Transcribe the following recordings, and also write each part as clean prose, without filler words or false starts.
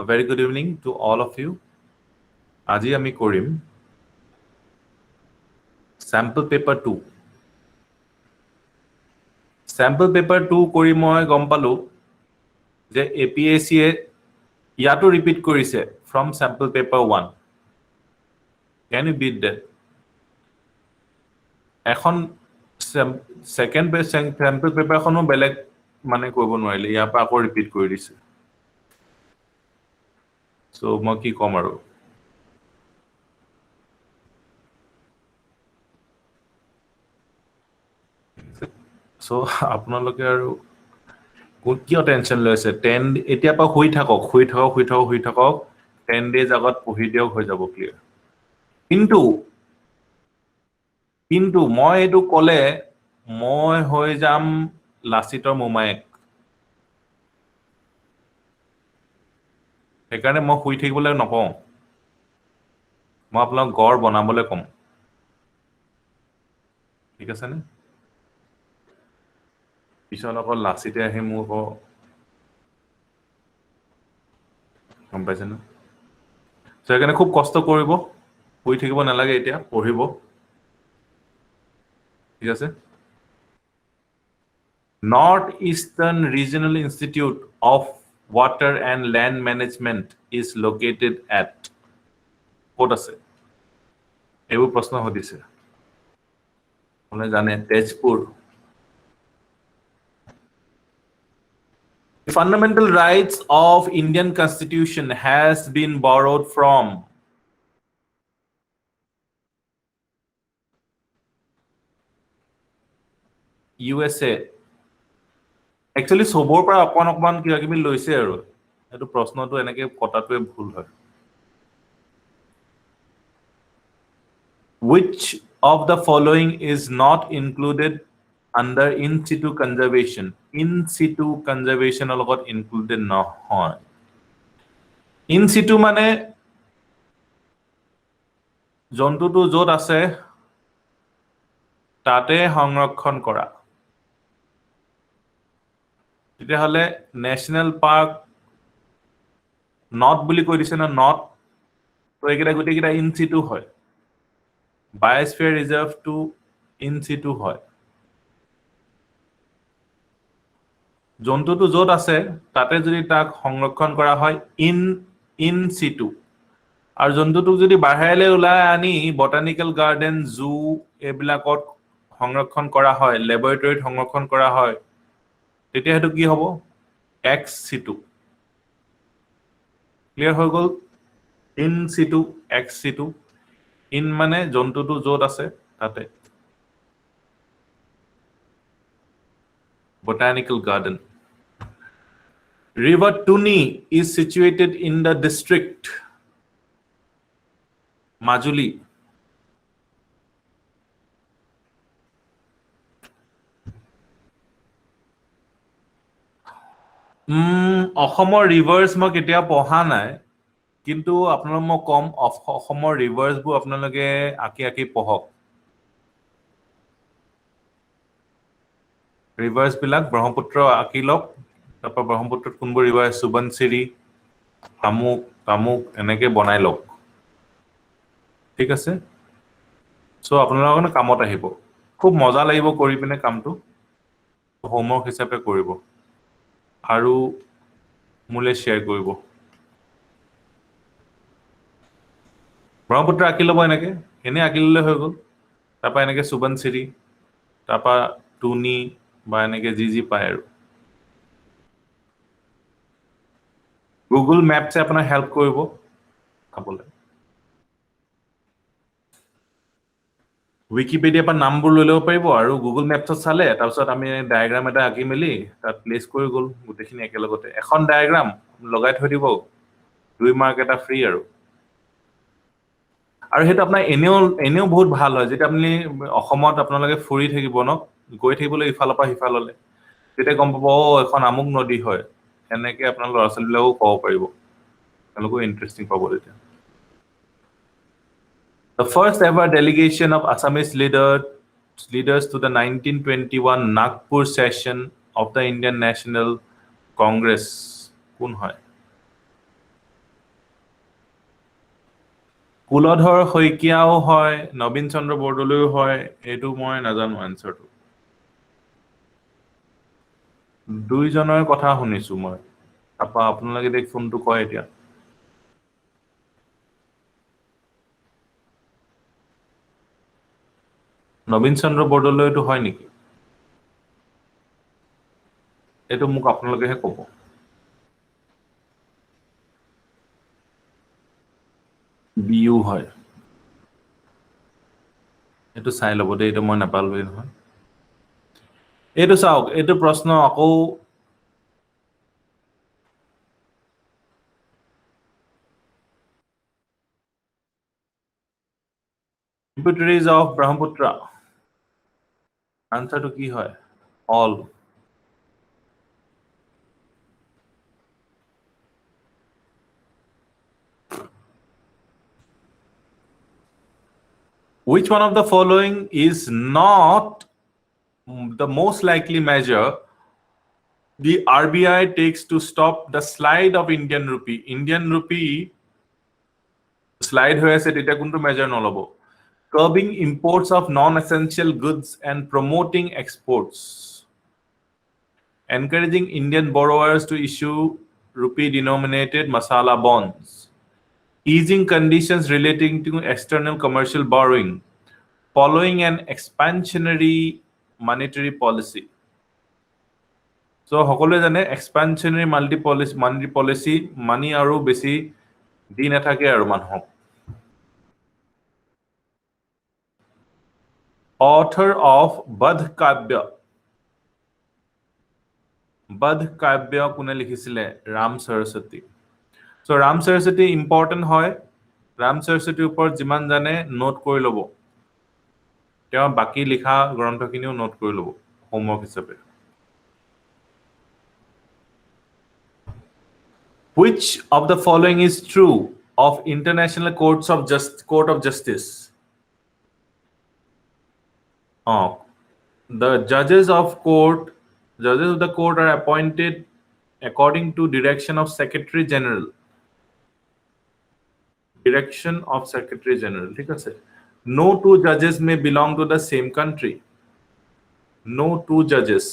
A very good evening to all of you. Aji ami korim sample paper 2. Sample paper 2 kori moi gom palu je APSC yato repeat korise from sample paper 1. Can you beat that? Ekhon second page sample paper khono beleg mane koibo noile ya pa ko repeat kori dise. So মই কি কম আৰু so আপোনালোকে আৰু কিয় tension লৈছে 10 এতিয়া পা হৈ থাকক 10 days আগত পঢ়ি দিয়ক হৈ যাব ক্লিয়াৰ কিন্তু মই এটো কলে মই হৈ যাম লাচিতৰ মোমায়েক সেইকাৰণে মই শুই থাকিবলৈ নকওঁ মই আপোনাক গড় বনাবলৈ কম ঠিক আছে নে পিছল অকল লাচিতে আহি মোৰ গম পাইছে না সেইকাৰণে খুব কষ্ট কৰিব শুই থাকিব নালাগে এতিয়া পঢ়িব ঠিক আছে North Eastern Regional Institute of Water and Land Management is located at ক'ত আছে এইবোৰ প্ৰশ্ন হদিছে মানে জানে Tezpur The fundamental rights of Indian Constitution has been borrowed from USA. Actually, sobor para অকমান কিবা কিবি লৈছে আৰু এটো প্ৰশ্নটো এনেকে কটাটোৱে ভুল হয় Which of the following is not included under in situ conservation? In situ conservation লগত included নহয় in situ মানে জন্তুটো যত আছে তাতে সংৰক্ষণ কৰা তেতিয়াহলে ন্যাশনাল পার্ক নট বুলি কৈ দিছে না নট তো একেটা গুটিকেটা ইন সিটু হয় বায়োস্ফিয়ার রিজার্ভ টু ইন সিটু হয় জন্তুটো যত আছে তাতে যদি তাক সংৰক্ষণ কৰা হয় ইন সিটু আৰু জন্তুটোক যদি বাহিৰলৈ ওলাই আনি বটানিক্যাল গাৰ্ডেন জু এবিলাকত সংৰক্ষণ কৰা হয় ল্যাবৰেটৰীত সংৰক্ষণ কৰা হয় তেতিয়া হেতু কি হ'ব এক্স সিটু ক্লিয়াৰ হৈ গল in situ ex situ in মানে জন্তুটো যত আছে তাতে botanical garden River Tuni is situated in the district Majuli অসমৰ ৰিভাৰ্স মই কেতিয়া পঢ়া নাই কিন্তু আপোনালোক মই কম অসমৰ ৰিভাৰ্স বু আপোনালোকে আকি পঢ়ক ৰিভাৰ্স বিলাক ব্ৰহ্মপুত্ৰ আকি লক তাৰপৰা ব্ৰহ্মপুত্ৰত কোনবোৰ ৰিভাৰ সুবনচিৰি কামুক এনেকে বনাই লক ঠিক আছে সো আপোনালোকৰ কামত আহিব খুব মজা লাগিব কৰি পিনে কামটো হোমৱৰ্ক হিচাপে কৰিব আৰু মুলে শেয়াৰ কৰিব ব্ৰহ্মপুত্ৰ আকি লব এনেকে এনে আকি ললে হৈ গল তাৰপৰা এনেকে সুবনচিৰি তাৰপৰা টুনি বা এনেকে জি পায় আৰু গুগল ম্যাপছে আপোনাৰ হেল্প কৰিব খাবলৈ উইকিপিডিয়া পৰা নামবোৰ লৈ লব পাৰিব আৰু গুগল ম্যাপছত চালে তাৰপিছত আমি ডায়াগ্ৰাম এটা আকি মেলি তাত প্লেস কৰি গল গুটেখিনি একেলগতে এখন ডায়াগ্ৰাম লগাই থৈ দিব 2 মাৰ্ক এটা ফ্ৰী আৰু হেতু আপোনাৰ এনেও বহুত ভাল হয় যেটা আপুনি অসমত আপোনালোকে ফুৰি থাকিব ন গৈ থাকিবলৈ ইফালৰ পৰা হিফাললে তেতিয়া গম পাব এখন আমুক নদী হয় এনেকে আপোনাৰ ল'ৰা-ছোৱালীবিলাকো ক'ব পাৰিব তেওঁলোকো ইন্টাৰেষ্টিং পাব তেতিয়া The first ever delegation of Assamese leaders to the 1921 Nagpur session of the Indian National Congress কোন হয় কুলধৰ শইকীয়াও হয় নবীন চন্দ্ৰ বৰদলৈও হয় এইটো মই নাজানো আনসাৰটো দুইজনৰ কথা শুনিছো মই আপা আপোনালোকে দেখ ফোনটো কয় এতিয়া নবীন চন্দ্ৰ বৰদলৈটো হয় নেকি এইটো মোক আপোনালোকেহে ক'ব বিউ হয় এইটো চাই ল'ব দেই এইটো মই নাপালোৱেই নহয় এইটো চাওক এইটো প্ৰশ্ন আকৌ tributaries of Brahmaputra আনসাৰটো কি হয় all which one of the following is not the most likely measure the RBI takes to stop the slide of Indian rupee slide হৈ আছে তেতিয়া কোনটো মেজাৰ নলব curbing imports of non-essential goods and promoting exports encouraging Indian borrowers to issue rupee denominated masala bonds easing conditions relating to external commercial borrowing following an expansionary monetary policy so সকলোৱে জানে expansionary monetary policy মানি আৰু বেছি দি নাথাকে আৰু মানুহক author of Badh Kavya কোনে লিখিছিলে Ram Saraswati so Ram Saraswati important হয় ৰাম সৰস্বতীৰ ওপৰত যিমান জানে নোট কৰি ল'ব তেওঁ বাকি লিখা গ্ৰন্থখিনিও নোট কৰি ল'ব হোমৱৰ্ক হিচাপে which of the following is true of international court of justice the judges of the court are appointed according to direction of secretary general ঠিক আছে no two judges may belong to the same country no two judges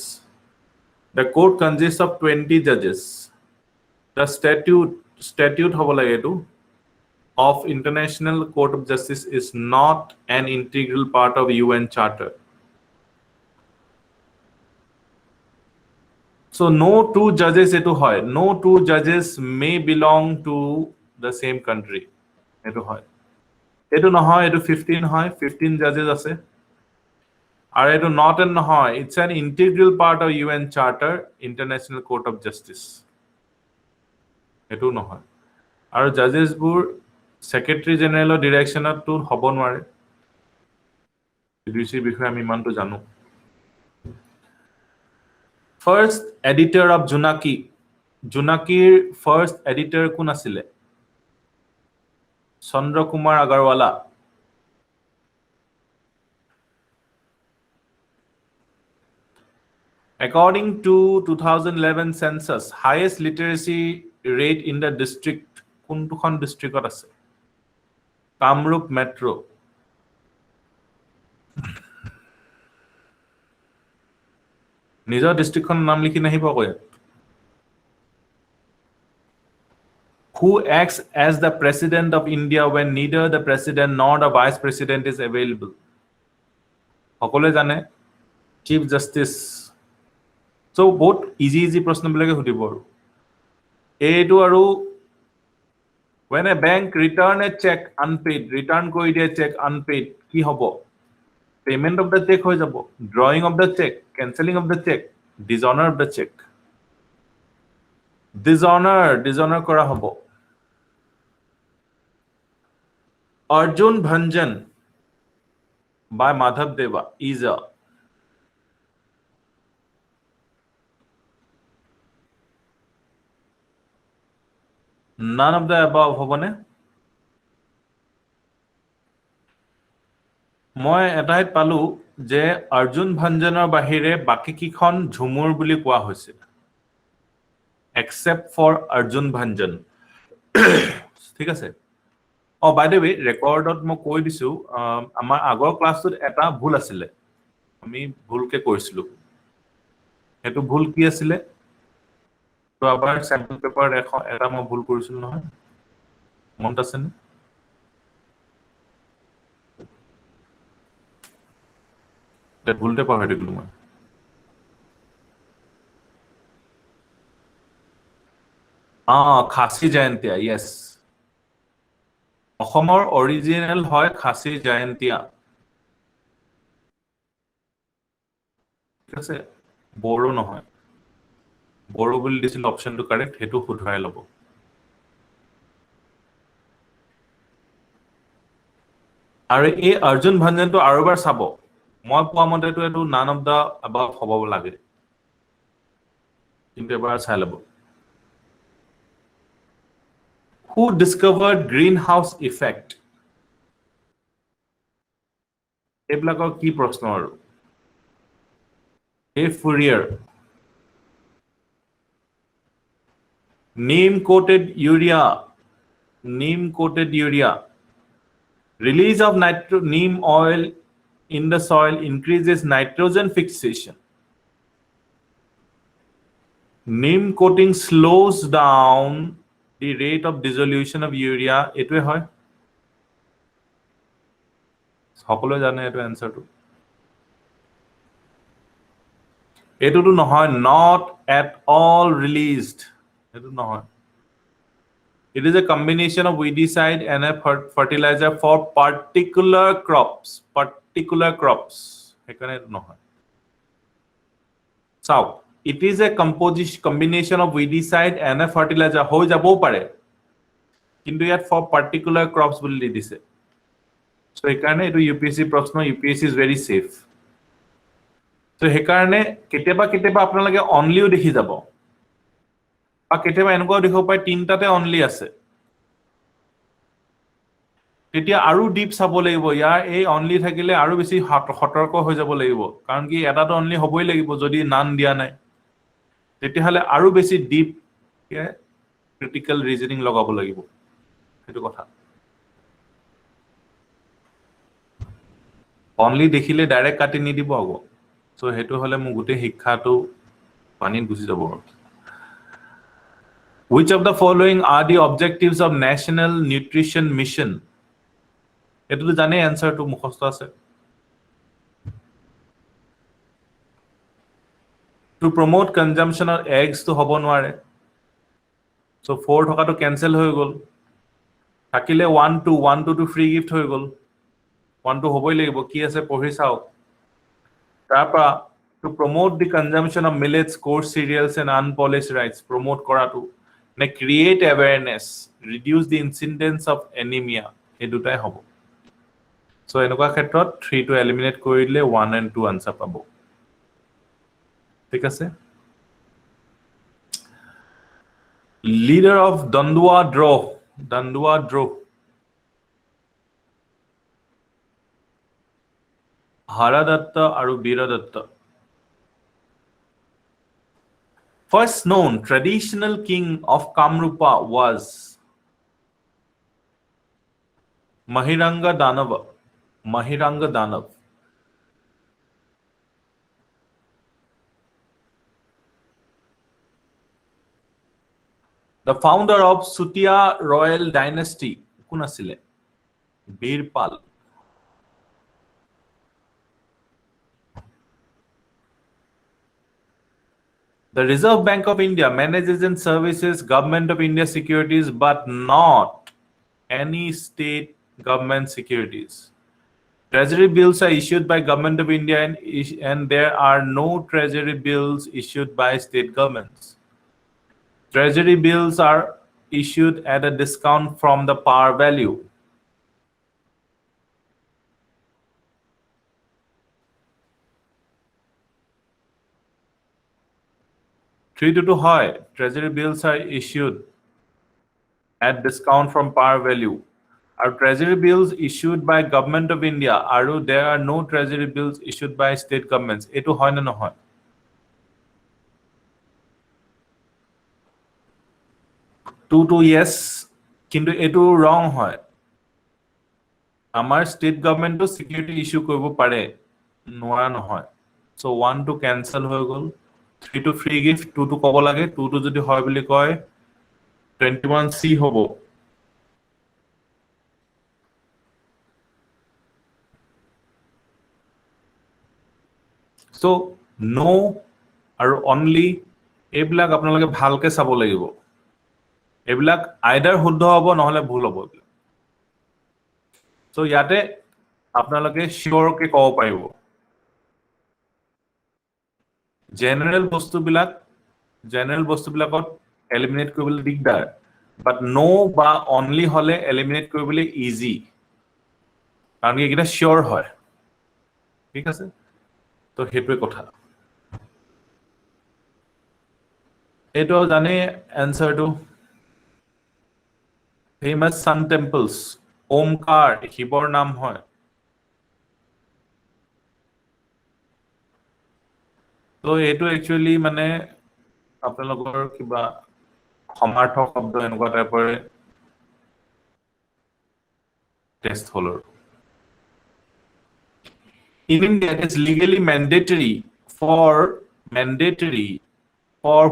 the court consists of 20 judges the statute hobo lage etu of International Court of Justice is not an integral part of UN Charter. So no two judges etu hoy. No two judges may belong to the same country. Etu hoy. Etu nohoy, etu 15 hoy. 15 judges ase. Are etu not and nohoy. It's an integral part of UN Charter, International Court of Justice. Etu nohoy. Aru judges bur Secretary General directionত তো হ'ব নোৱাৰে DC বিষয়ে আমি ইমানটো জানো first editor of জোনাকিৰ first editor কোন আছিলে Chandra Kumar Agarwala according to 2011 census highest literacy rate in the district কোনটোখন ডিস্ট্ৰিক্টত আছে কামৰূপ মেট্ৰো নিজৰ ডিস্ট্ৰিক্টখন নাম লিখি নাহিব কয় who acts as the president of India when neither the president nor the vice president is available সকলোৱে জানে chief justice so বহুত easy প্ৰশ্ন বিলাকে সুধিব আৰু এইটো আৰু when a bank return a check unpaid return কৰি দিয়ে check unpaid কি হ'ব payment of the check হৈ যাব drawing of the check cancelling of the check dishonor of the check dishonor কৰা হ'ব Arjun Bhanjan by Madhav Deva is a none of the above হ'বনে মই এটাইত পালো যে অৰ্জুন ভঞ্জনৰ বাহিৰে বাকি কিখন ঝুমুৰ বুলি কোৱা হৈছে except for Arjun Bhanjan ঠিক আছে Oh, by the way, ৰেকৰ্ডত মই কৈ দিছো আমাৰ আগৰ ক্লাছটোত এটা ভুল আছিলে আমি ভুলকে কৰিছিলো সেইটো ভুল কি আছিলে তো আবাৰ স্যাম্পল পেপাৰ এটা মই ভুল কৰিছিলো নহয় মনত আছে নে ভুলতে পাহৰি থাকিলো মই খাচী জয়ন্তীয়া ইয়েছ অসমৰ অৰিজিনেল হয় খাচী জয়ন্তীয়া ঠিক আছে বড়ো নহয় বড়ো বুলি দিছিল অপশনটো কাৰেক্ট সেইটো শুধৰাই ল'ব আৰু এই অৰ্জুন ভঞ্জনটো আৰু এবাৰ চাব মই পোৱা মতেটো এইটো নান অফ দা আবাভ হ'ব লাগে কিন্তু এবাৰ চাই ল'ব Who discovered greenhouse effect? এইবিলাকৰ কি প্ৰশ্ন আৰু A. Fourier. Neem-coated urea. Neem-coated urea. Release of neem oil in the soil increases nitrogen fixation. Neem coating slows down the rate of dissolution of urea. এটোৱে হয় সকলোৱে জানে এটো এনসারটো এটোটো নহয় not at all released এটো নহয় It is a combination of weedicide and a fertilizer for particular crops. Particular crops. So, it is a combination of weedicide and a fertilizer. Ho jabo pare. Kintu yat for particular crops bulli dise. So, hekarne etu UPSC proshno UPSC is very safe. So, hekarne keteba apnalage only u dekhi jabo. বা কেতিয়াবা এনেকুৱা দেখিব পায় তিনটাতে only আছে তেতিয়া আৰু deep চাব লাগিব ইয়াৰ এই অনলি থাকিলে আৰু বেছি সতৰ্ক হৈ যাব লাগিব কাৰণ কি এটাটো অনলি হ'বই লাগিব যদি নান দিয়া নাই তেতিয়াহলে আৰু বেছি ডিপ ক্ৰিটিক্যাল ৰিজনিং লগাব লাগিব সেইটো কথা অনলি দেখিলে ডাইৰেক্ট কাটি নিদিব আকৌ সো হেতু হলে মু গুটে শিক্ষাটো পানীত গুছি যাব Which of the following are the objectives of National Nutrition Mission? Etu to jane answer to mukhosto ase. To promote consumption of eggs to hobo nware. So 4 thoka to cancel hoy gol. Thakile 1 to free gift hoy gol. 1 to hoboi lagibo ki ase pori sao. Tapa to promote the consumption of millets, coarse cereals and unpolished rice. Promote kora to create awareness, reduce the incidence of anemia. এই দুটাই হ'ব so এনেকুৱা ক্ষেত্ৰত 3 to eliminate কৰিলে 1 and 2 answer পাব ঠিক আছে leader of Dandua draw হাৰাদত্ত আৰু Birdatta First known traditional king of Kamrupa was Mahiranga Danava. The founder of Sutia royal dynasty. Kun asile? Birpal. The Reserve Bank of India manages and services Government of India securities but not any state government securities. Treasury bills are issued by Government of India and there are no treasury bills issued by state governments. Treasury bills are issued at a discount from the par value. Three to high. Treasury bills are issued at discount from par value. Are treasury bills issued by Government of India? There are no treasury bills issued by state governments. Eto hoy na nohoy? 2 yes. Kintu eto wrong hoy. আমাৰ state গভৰ্ণমেণ্টটো security issue কৰিব পাৰে, নোৱাৰা নহয়। চ' 1 টো cancel হৈ গ'ল, 3 টো free gift, 2 টো ক'ব লাগে, 2 টো যদি হয় বুলি কয় 21C হ'ব। চ' নো আৰু অনলি এইবিলাক আপোনালোকে ভালকে চাব লাগিব। এইবিলাক আইদাৰ শুদ্ধ হ'ব নহ'লে ভুল হ'ব। চ' ইয়াতে আপোনালোকে চিয়ৰকে ক'ব পাৰিব। জেনেৰেল বস্তুবিলাকত এলিমিনেট কৰিবলৈ দিগদাৰ, বাট নো বা অনলি হ'লে এলিমিনেট কৰিবলৈ ইজি, কাৰণ এইকেইটা চিয়ৰ হয়। ঠিক আছে, তো সেইটোৱে কথা। এইটো জানেই এনচাৰটো, ফেমাছ ছান টেম্পলছ, ওমকাৰ শিৱৰ নাম হয়। তো এইটো একচুৱেলি মানে আপোনালোকৰ কিবা সমাৰ্থক শব্দ এনেকুৱা টাইপৰে টেষ্ট হ'ল আৰু। In India, it is legally mandatory for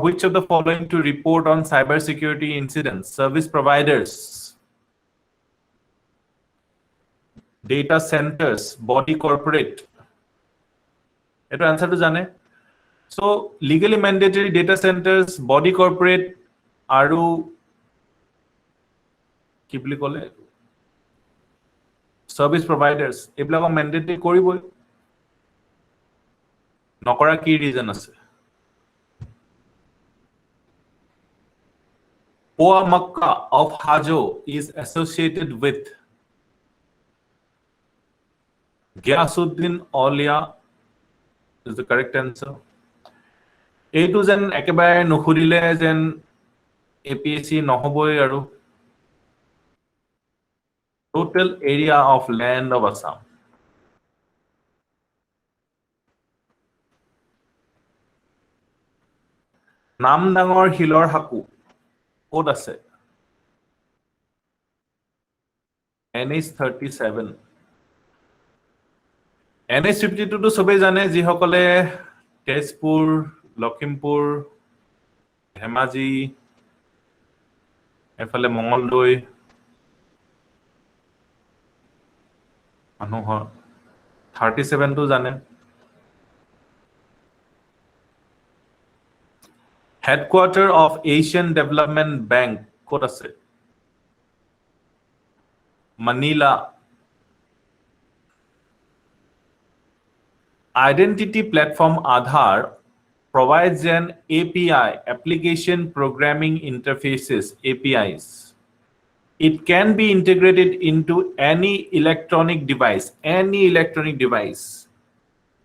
which of the following to report on cybersecurity incidents? Service providers, data centers, body corporate. এইটো আনসাৰটো জানে? So legally mandatory data centers, body corporate আৰু কি বুলি ক'লে সাৰ্ভিস প্ৰভাইডাৰ্স, এইবিলাকক মেন্ডেটৰি কৰিবই। নকৰা কি ৰিজন আছে? Poa Makkah of Hajo is associated with Ghiyasuddin Aulia is the correct answer. এইটো যেন একেবাৰে নুখুৰিলে যেন APSC নহবই আৰু। Total area of land of Assam. নামডাঙৰ শিলৰ সাঁকো ক'ত আছে? NH 37। NH 52 টো সবেই জানে, যিসকলে তেজপুৰ, লখিমপুৰ, ধেমাজি, এফালে মঙলদৈ মানুহৰ। 37 টো জানে। Headquarter of Asian development bank ক'ত আছে? Manila. Identity platform Aadhaar provides an API, application programming interfaces, APIs. It can be integrated into any electronic device.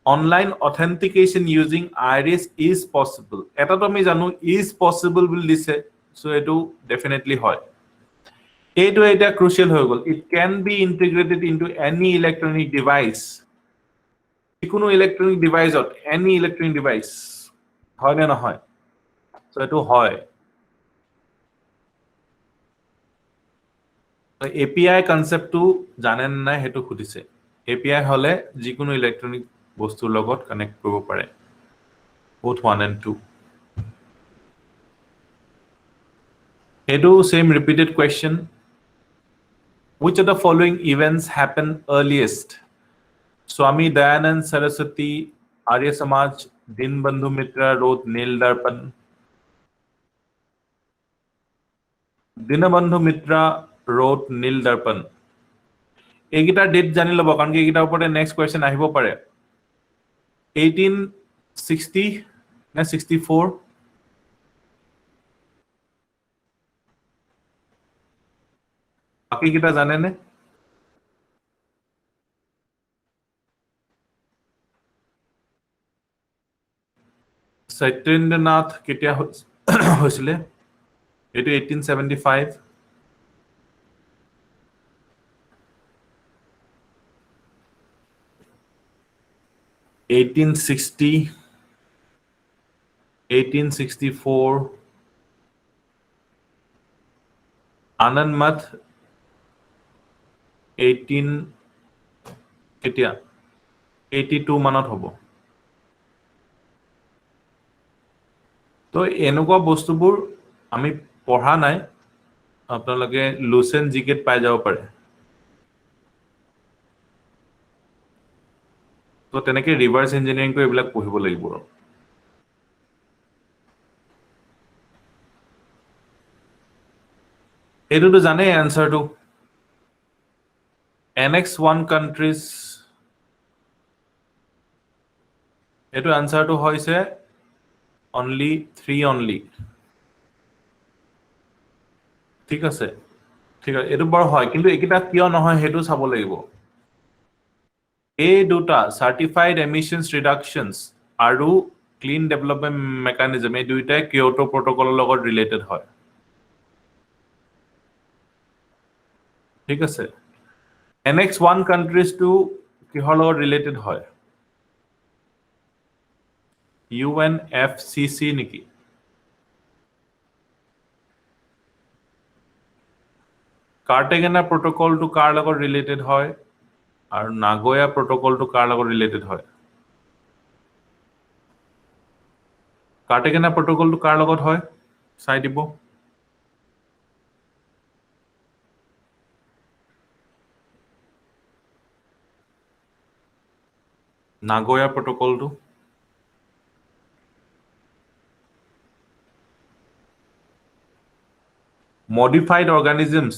Online authentication using iris is possible. Eta to ami janu is possible বুলি দিছে, so etu definitely হয়। এইটো এটা crucial হৈ গ'ল, it can be integrated into any electronic device. যিকোনো electronic ডিভাইচত, any electronic device, হয় নে নহয়? সো এইটো হয়। API কনসেপ্টটো জানেন নাই হেতু খুদিছে। API হলে যিকোনো ইলেক্ট্ৰনিক বস্তুৰ লগত কানেক্ট কৰিব পাৰে, both 1 and 2. Edu same repeated question. Which of the following events happen earliest? Swami Dayanand Saraswati, Arya Samaj, Dinbandhu Mitra wrote Nil Darpan. Dinabandhu Mitra wrote Nil Darpan. এইকেইটাৰ date জানি ল'ব, কাৰণ এইকেইটাৰ ওপৰতে নেক্সট কুৱেশ্যন আহিব পাৰে। 1860 নে 64? বাকী কেইটা জানেনে? সত্যেন্দ্ৰনাথ কেতিয়া হৈছিলে? এইটো 1875। 1860, 1864, Anand Math 18 কেতিয়া 82 মানত হ'ব তো এনেকুৱা বস্তুবোৰ আমি পঢ়া নাই আপোনালোকে লুসেন জিকেট পাই যাব পাৰে তো তেনেকে ৰিভাৰ্স ইঞ্জিনিয়াৰিংটো এইবিলাক পঢ়িব লাগিব এইটোতো জানে এনসাৰটো NX1 countries এইটো আনসাৰটো হৈছে only 3 only ঠিক আছে ঠিক আছে এইটো বৰ হয় কিন্তু একিটা কিয় নহয় হেতু চাব লাগিব এই দুটা সার্টিফাইড এমিশনস রিডাকশনস আৰু ক্লিন ডেভেলপমেন্ট মেকানিজম এই দুইটাই কিয়োটো প্ৰটোকলৰ লগত ৰিলেটেড হয় ঠিক আছে NX1 countries to কিহৰ লগত ৰিলেটেড হয় UNFCCC নেকি কাৰ্টেগেনা প্ৰটোকলটো কাৰ লগত ৰিলেটেড হয় আৰু নাগোয়া প্ৰটোকলটো কাৰ লগত ৰিলেটেড হয় কাৰ্টেগেনা প্ৰটোকলটো কাৰ লগত হয় চাই দিব নাগোয়া প্ৰটোকলটো মডিফাইড অৰ্গানিজমছ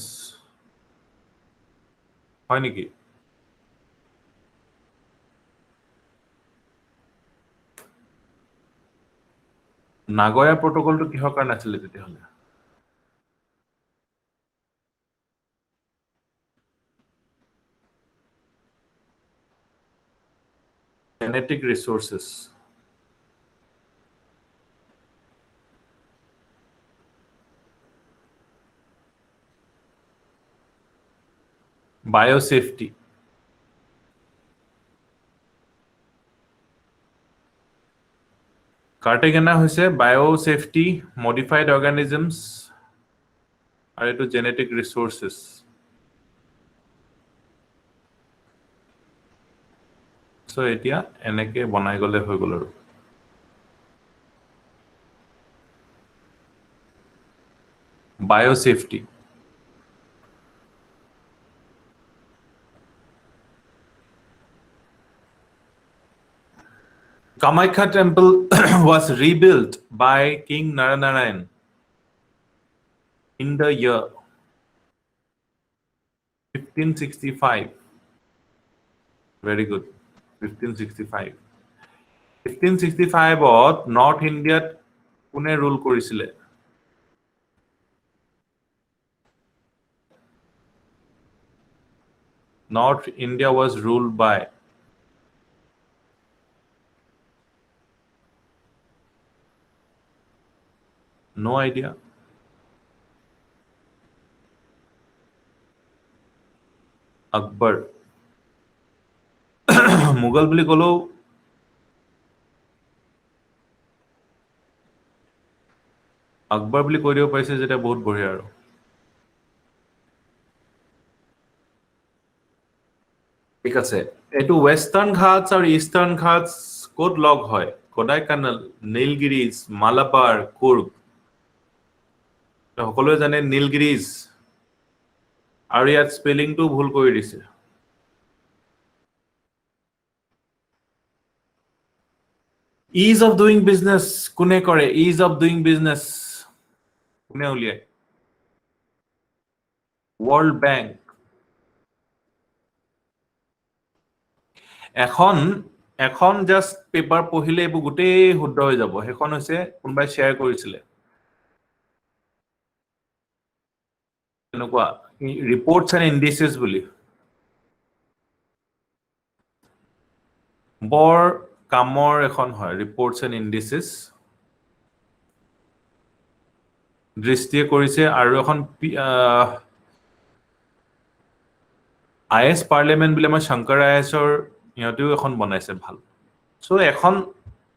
হয় নেকি নাগোয়া প্ৰটোকলটো কিহৰ কাৰণে আছিল তেতিয়াহলে genetic resources biosafety কাৰ্টেগেনা হৈছে biosafety modified organisms আৰু এটো genetic resources সো এতিয়া এনেকে বনাই গলে হৈ গল আৰু biosafety Kamakhya temple was rebuilt by King Naranarayan in the year 1565 very good 1565 1565 to north ইন্ডিয়াত কোনে রুল কৰিছিলে North India was ruled by no idea Akbar Mughal বুলি কলো আকবৰ বুলি কৈ দিব পাইছে যেটা বহুত বঢ়িয়া আৰু ঠিক আছে এটো ওয়েস্টাৰ্ন ঘাটস আৰু ইস্টাৰ্ন ঘাটস কোড লগ হয় কোডাইকানাল নীলগিৰিজ মালাবাৰ কুৰ্গ সকলোৱে জানে নীলগিৰিজ আৰু ইয়াত স্পেলিংটো ভুল কৰি দিছে ease of doing business কোনে কৰে ease of doing business কোনে উলিয়ায় World Bank এখন জাস্ট পেপার পঢ়িলে এবো গোটেই শুদ্ধ হৈ যাব হেখন হৈছে কোনবাই শেয়ার কৰিছিলে এনেকুৱা ৰিপৰ্টছ এণ্ড ইণ্ডিচেছ বুলি বৰ কামৰ এখন হয় ৰিপৰ্টছ এণ্ড ইণ্ডিচেছ দৃষ্টিয়ে কৰিছে আৰু এখন আইএছ পাৰ্লিয়ামেন্ট বুলি মই শংকৰ আইএছৰ ইহঁতেও এখন বনাইছে ভাল সো এখন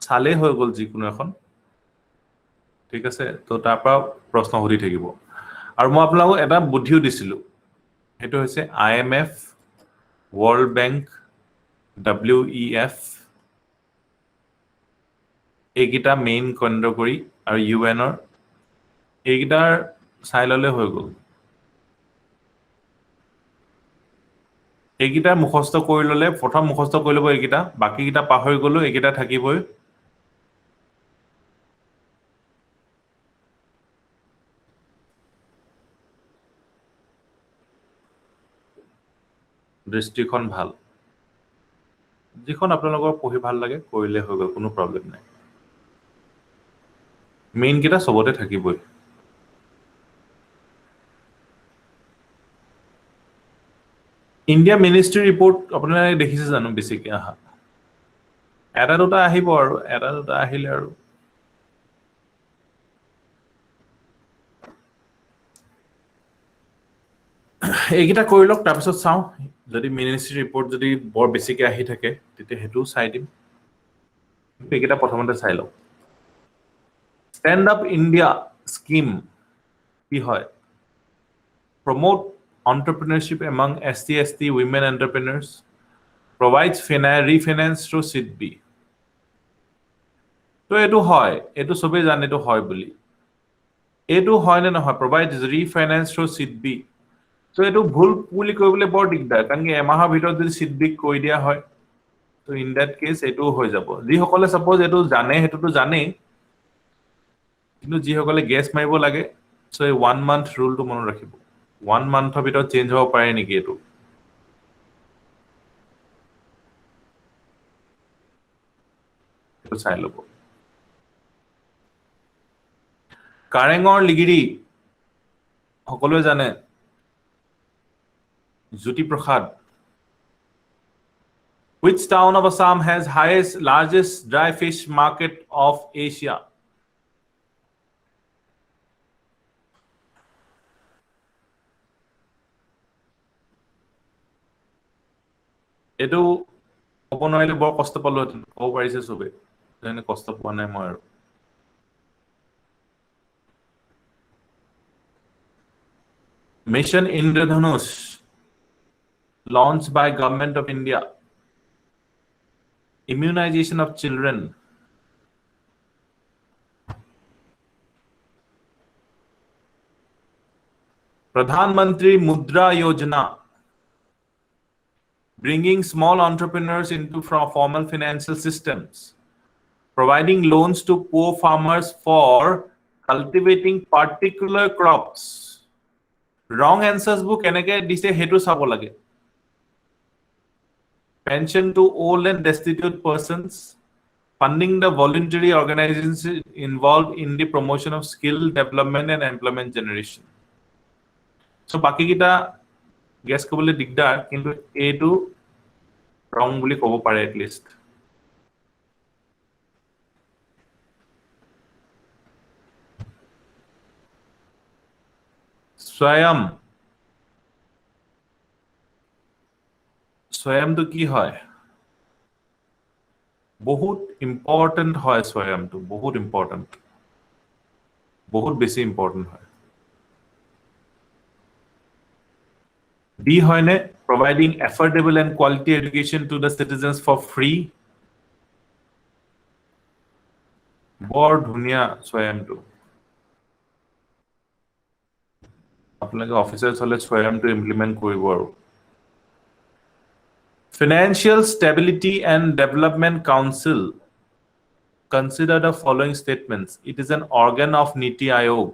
চালে হৈ গল যিকোনো এখন ঠিক আছে তো তাৰ পৰা প্ৰশ্ন সুধি থাকিব আৰু মই আপোনালোকক এটা বুদ্ধিও দিছিলো হেতু হৈছে IMF World Bank WEF এইকেইটা মেইন কেন্দ্ৰ কৰি আৰু ইউএনৰ এইকেইটাৰ চাই ল'লে হৈ গ'ল এইকেইটা মুখস্থ কৰি ল'লে প্ৰথম মুখস্থ কৰি ল'ব এইকেইটা বাকীকেইটা পাহৰি গ'লো এইকেইটা থাকিবই দৃষ্টিখন ভাল যিখন আপোনালোকৰ পঢ়ি ভাল লাগে কৰিলে হৈ গ'ল কোনো প্ৰব্লেম নাই মেইন কেইটা সবতে থাকিবই ইণ্ডিয়া মিনিষ্ট্ৰী ৰিপৰ্ট আপোনালোকে দেখিছে জানো বেছিকৈ আহা এটা দুটা আহিব আৰু এটা দুটা আহিলে আৰু এইকেইটা কৰি লওক তাৰপিছত চাওঁ যদি মিনিষ্ট্ৰী ৰিপৰ্ট যদি বৰ বেছিকৈ আহি থাকে তেতিয়া সেইটোও চাই দিম এইকেইটা প্ৰথমতে চাই লওক ষ্টেণ্ড আপ ইণ্ডিয়া স্কিম কি হয় promote entrepreneurship among ST women entrepreneurs provides refinance through SIDB তো এইটো হয় এইটো সবেই জানে এইটো হয় বুলি এইটো হয় নে নহয় provides refinance through SIDB তো এইটো ভুল বুলি কৰিবলৈ বৰ দিগদাৰ কাৰণ কি এমাহৰ ভিতৰত যদি SIDB কৈ দিয়া হয় তো ইন দ্যাট কেছ এইটোও হৈ যাব যিসকলে সাপোজ এইটো জানে সেইটোতো জানেই কিন্তু যিসকলে গেছ মাৰিব লাগে সো এই 1 month ৰুলটো মনত ৰাখিব 1 monthৰ ভিতৰত চেঞ্জ হ'ব পাৰে নেকি এইটো এইটো চাই ল'ব কাৰেঙৰ লিগিৰি সকলোৱে জানে Jyoti Prasad Which town of Assam has largest dry fish market of Asia? এইটো ক'ব নোৱাৰিলে বৰ কষ্ট পালোহেঁতেন ক'ব পাৰিছে চবে যেনে কষ্ট পোৱা নাই মই আৰু Mission Indradhanush launched by Government of India immunization of children Pradhan Mantri Mudra Yojana bringing small entrepreneurs into formal financial systems providing loans to poor farmers for cultivating particular crops wrong answers book enake dise hetu sabo lage pension to old and destitute persons funding the voluntary organizations involved in the promotion of skill development and employment generation so baki kita guess kobole digdar kintu etu wrong boli kobo pare at least swayam তো কি হয় বহুত important হয় স্বয়ংটো বহুত important বহুত বেছি important হয় D হয়নে providing affordable and quality education to the citizens for free বৰ ধুনীয়া স্বয়ংটো আপোনালোকে অফিচাৰ্ছ হলে স্বয়ংটো ইমপ্লিমেন্ট কৰিব আৰু Financial Stability and Development Council consider the following statements. It is an organ of Niti Aayog.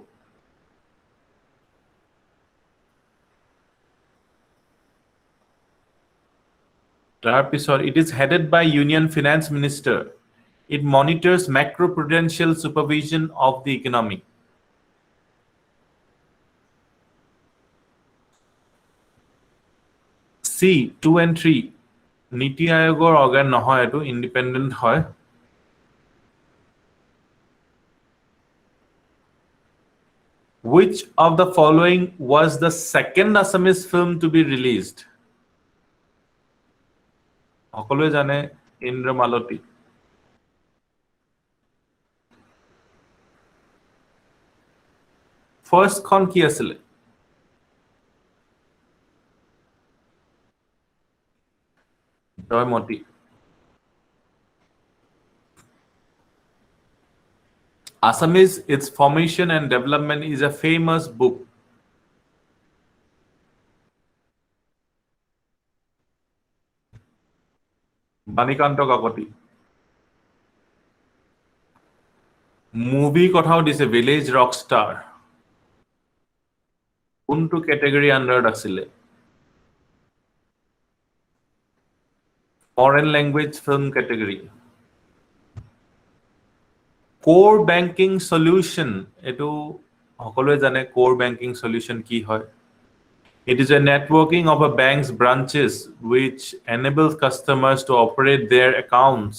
It is headed by Union Finance Minister. It monitors macroprudential supervision of the economy. C, 2 and 3. Niti Aayogor organ nohoy etu independent hoy. Which of the following was the second Assamese film to be released? সকলোৱে জানে Indramalati first খন কি আছিলে Joymoti Assamese, its formation and development is a famous book. Banikanta Kakoti. Movie কথাও দিছে Village Rockstar. কোনটো category under আছিলে? Foreign language film category. Core banking solution. এটো সকলোৱে জানে core banking solution কি হয়? It is a networking of a bank's branches which enables customers to operate their accounts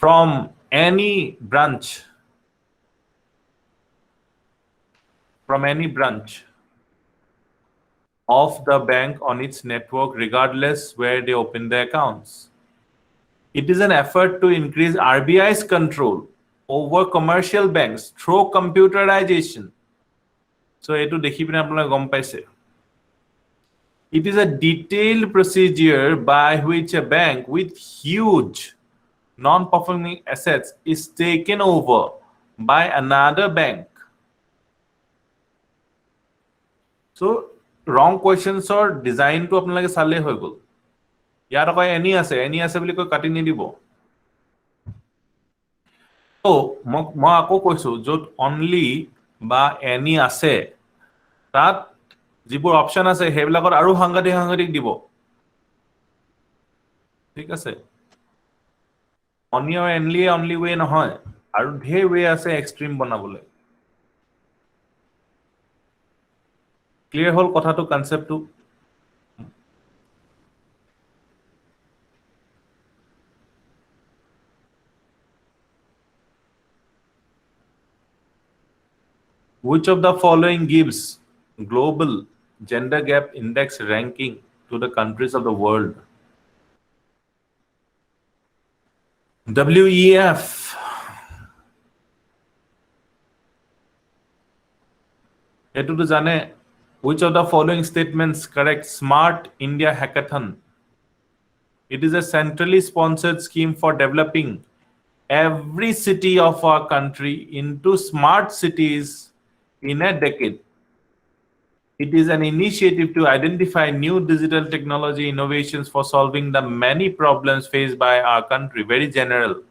from any branch of the bank on its network regardless where they open their accounts. It is an effort to increase RBI's control over commercial banks through computerization. So etu dekhi pine apnaloke gom paise. It is a detailed procedure by which a bank with huge non-performing assets is taken over by another bank. So wrong questions or design to apnaloke sale hoy gol. ইয়াত কয় any আছে বুলি কৈ কাটি নিদিব তো মই আকৌ কৈছো যত অনলি বা এনি আছে তাত যিবোৰ অপচন আছে হেবিলাকত আৰু সাংঘাতিক দিব ঠিক আছে অনলি আৰু অনলি ৱে নহয় আৰু ঢেৰ ৱে আছে এক্সট্ৰিম বনাবলৈ ক্লিয়াৰ হল কথাটো কনসেপ্টটো Which of the following gives global gender gap index ranking to the countries of the world? WEF. Etu to jane which of the following statements correct Smart India Hackathon? It is a centrally sponsored scheme for developing every city of our country into smart cities in a decade. It is an initiative to identify new digital technology innovations for solving the many problems faced by our country. Very general.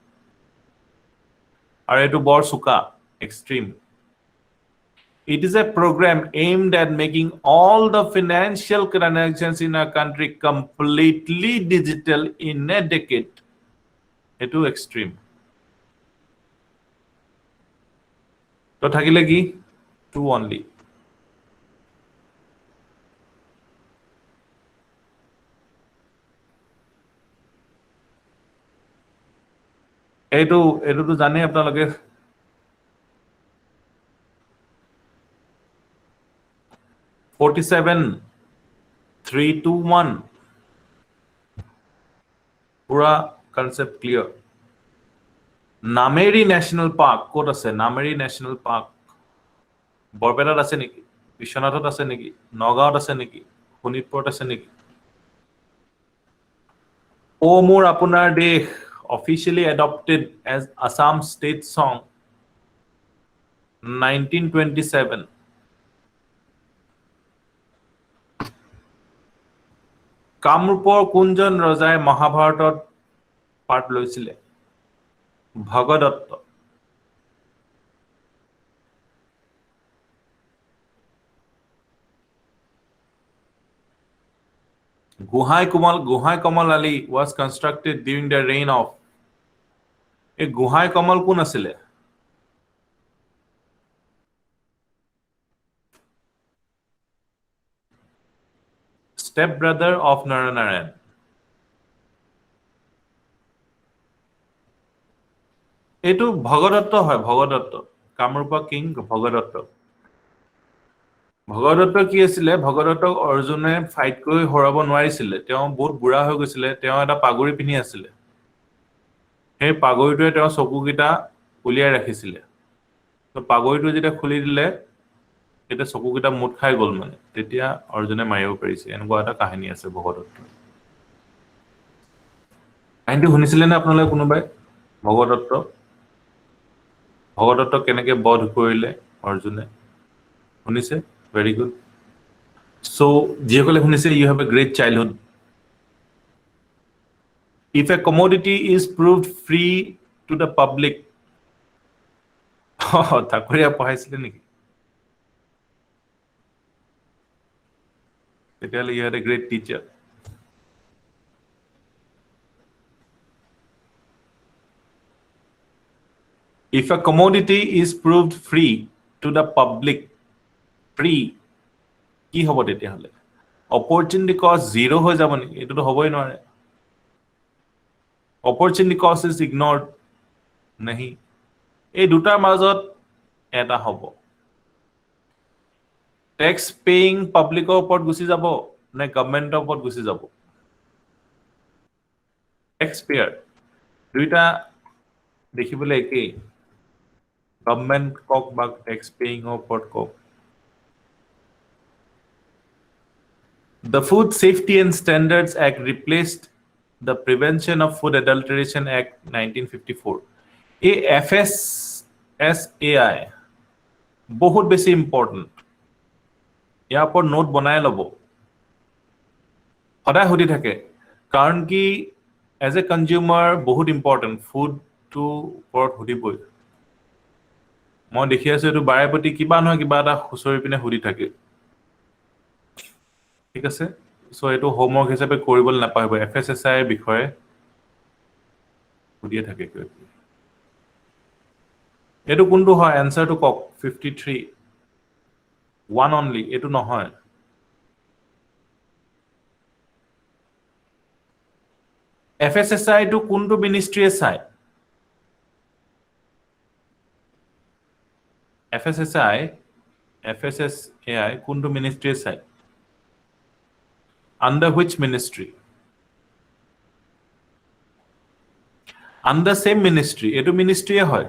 Are to bor suka extreme. It is a program aimed at making all the financial transactions in our country completely digital in a decade. Etu extreme. To thakile ki two only. এটো তো জানে আপোনালোকে 47 321 পুরা concept clear Nameri national park কোট আছে Nameri national park বৰপেটাত আছে নেকি বিশ্বনাথত আছে নেকি নগাঁৱত আছে নেকি শোণিতপুৰত আছে নেকি ও মোৰ আপোনাৰ দেশ officially adopted as Assam state song 1927 কামৰূপৰ কোনজন ৰজাই মহাভাৰতত পাঠ লৈছিলে Bhagadatta Guhai Kamal Ali was constructed during the reign of a Guhai Kamal কোন আছিলে step brother of Naranaran এটো ভগদত্ত হয় ভগদত্ত কামৰূপা কিং ভগদত্ত ভগদত্ত কি আছিলে ভগদত্তক অৰ্জুনে ফাইট কৰি হৰাব নোৱাৰিছিলে তেওঁ বহুত বুঢ়া হৈ গৈছিলে তেওঁ এটা পাগুৰি পিনি আছিলে সেই পাগুৰিটোৱে তেওঁ চকুকিটা উলিয়াই ৰাখিছিলে তো পাগুৰিটো যেতিয়া খুলি দিলে এটা চকুকিটা মুঠ খাই গল মানে তেতিয়া অৰ্জুনে মাৰিব পাৰিছে এনেকুৱা এটা কাহিনী আছে ভগদত্ত কাহিনীটো শুনিছিলে নে আপোনালোকে কোনোবাই ভগদত্ত ভগদত্তক কেনেকে বধ কৰিলে অৰ্জুনে শুনিছে ভেৰি গুড সো যিসকলে শুনিছে you have a great childhood if a commodity is proved free to the public Thakuria পঢ়াইছিলে নেকি তেতিয়াহ'লে you had a great teacher if a commodity is proved free to the public free কি হ'ব তেতিয়াহ'লে opportunity cost 0 হৈ যাব নেকি এইটোতো হ'বই নোৱাৰে opportunity cost is ignored nahi এই দুটাৰ মাজত এটা হ'ব টেক্স পেইং পাব্লিকৰ ওপৰত গুচি যাব নে গভৰ্ণমেণ্টৰ ওপৰত গুচি যাব টেক্স পেয়াৰ দুইটা দেখিবলৈ একেই গভৰ্ণমেণ্ট কওক বা টেক্স পেইঙৰ ওপৰত কওক The Food Safety and Standards Act replaced the Prevention of Food Adulteration Act 1954 এই FSSAI বহুত বেছি ইম্পৰ্টেণ্ট ইয়াৰ ওপৰত নোট বনাই ল'ব সদায় সুধি থাকে কাৰণ কি এজ এ কনজিউমাৰ বহুত ইম্পৰ্টেণ্ট ফুডটো ওপৰত সুধিবই মই দেখি আছো এইটো বাৰে প্ৰতি কিবা নহয় কিবা এটা খুচৰি পিনে সুধি থাকে ঠিক আছে সো এইটো হোমৱৰ্ক হিচাপে কৰিবলৈ নাপাহৰিব FSSAI বিষয়ে সুধিয়ে থাকে এইটো কোনটো হয় এনসাৰটো কক 53 one only এইটো নহয় FSSAI টো কোনটো মিনিষ্ট্ৰীয়ে চাই FSSAI কোনটো মিনিষ্ট্ৰীয়ে চাই under which ministry under same ministry এইটো মিনিষ্ট্ৰীয়ে হয়